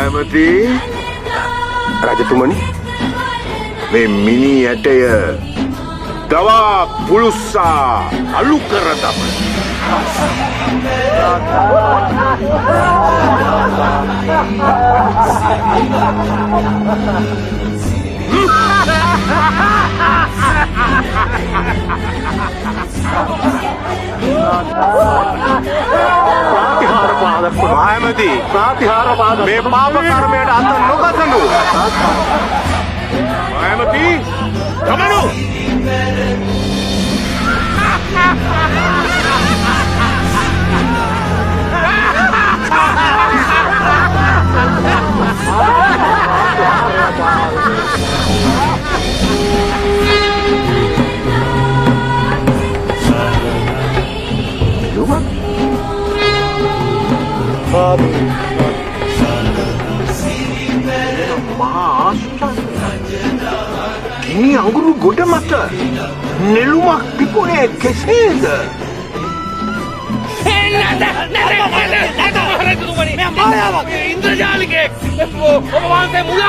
ඇමති රජතුමනි මේ මිනි ඇටය දවා පුළුස්සා අලු කර දමන මහමැති ප්‍රාතිහාර පාද මේ පාප කර්මයට අත නොගසනු මහමැති ගමනු ගිනි අඟුරු ගොඩ මත නෙළුමක් පිපුණේ කෙසේද? ඉන්ද්‍රජාලිකයෙක් ඔබ වහන්සේ මුලා